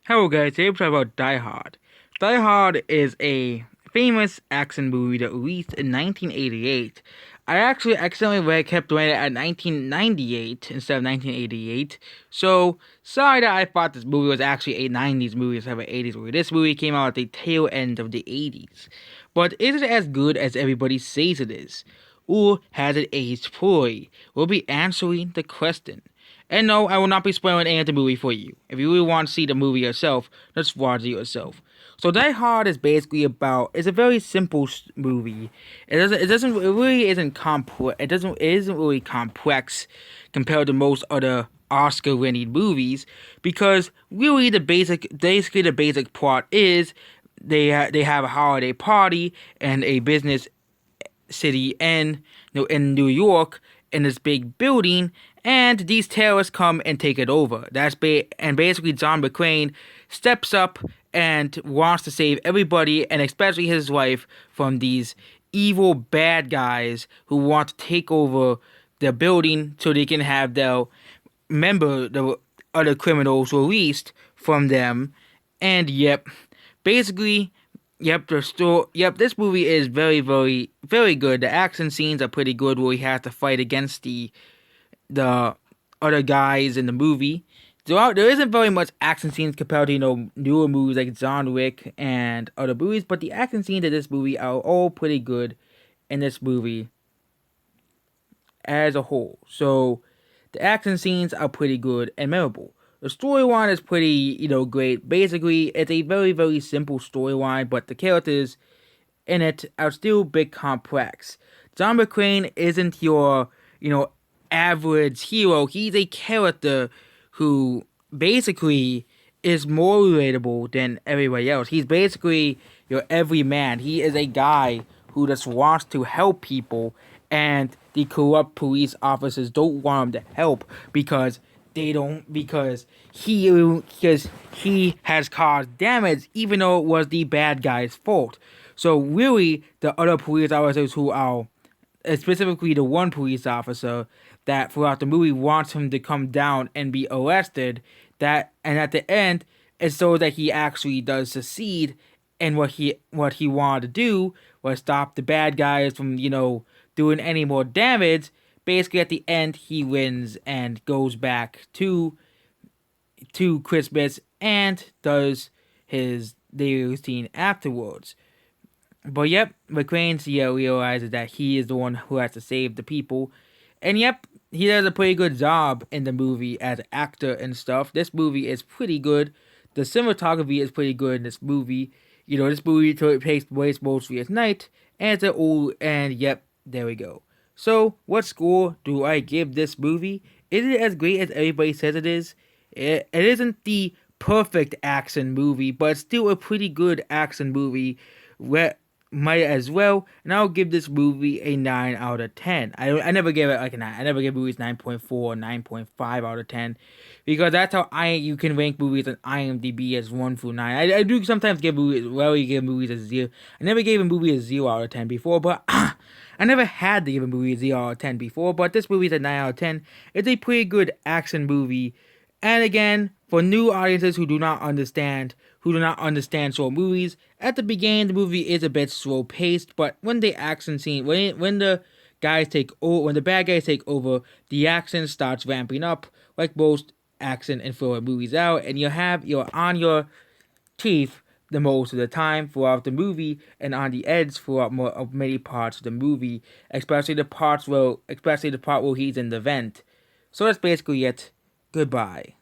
Hello guys, today we're talking about Die Hard. Die Hard is a famous action movie that released in 1988. I actually accidentally kept writing it at 1998 instead of 1988. So, sorry that I thought this movie was actually a 90s movie instead of an 80s movie. This movie came out at the tail end of the 80s. But is it as good as everybody says it is? Or has it aged poorly? We'll be answering the question. And no, I will not be spoiling any of the movie for you. If you really want to see the movie yourself, just watch it yourself. So Die Hard is basically about. It's a very simple movie. It really isn't complex. It isn't really complex compared to most other Oscar-winning movies because really basically the basic plot is they have a holiday party and a business city in New York in this big building, and these terrorists come and take it over. And basically John McClane steps up and wants to save everybody, and especially his wife, from these evil bad guys who want to take over the building so they can have the other criminals released from them. And yep, basically, this movie is very, very, very good. The action scenes are pretty good where he has to fight against the other guys in the movie. There isn't very much action scenes compared to newer movies like John Wick and other movies, but the action scenes in this movie are all pretty good in this movie as a whole. So the action scenes are pretty good and memorable. The storyline is pretty, great. Basically, it's a very, very simple storyline, but the characters in it are still big complex. John McClane isn't your, average hero. He's a character who basically is more relatable than everybody else. He's basically your everyman. He is a guy who just wants to help people, and the corrupt police officers don't want him to help because he has caused damage even though it was the bad guy's fault. So really the other police officers who are specifically the one police officer that throughout the movie wants him to come down and be arrested, and at the end it's so that he actually does succeed, and what he wanted to do was stop the bad guys from doing any more damage. Basically, at the end, he wins and goes back to Christmas and does his daily routine afterwards. But yep, McClane realizes that he is the one who has to save the people, and yep, he does a pretty good job in the movie as an actor and stuff. This movie is pretty good. The cinematography is pretty good in this movie. This movie takes place mostly at night, and yep, there we go. So, what score do I give this movie? Is it as great as everybody says it is? It isn't the perfect action movie, but it's still a pretty good action movie. Might as well, and I'll give this movie a 9 out of 10. I never give it like a 9. I never give movies 9.4 or 9.5 out of 10 because that's how you can rank movies on IMDb as 1 through 9. I do sometimes give movies a 0. I never gave a movie a 0 out of 10 before, but I never had to give a movie a 0 out of 10 before, but this movie is a 9 out of 10. It's a pretty good action movie. And again, for new audiences who do not understand short movies, at the beginning the movie is a bit slow paced, but when the action scene when the bad guys take over, the action starts ramping up like most action and thriller movies out, and you're on your teeth the most of the time throughout the movie and on the edge throughout many parts of the movie, especially the part where he's in the vent. So that's basically it. Goodbye.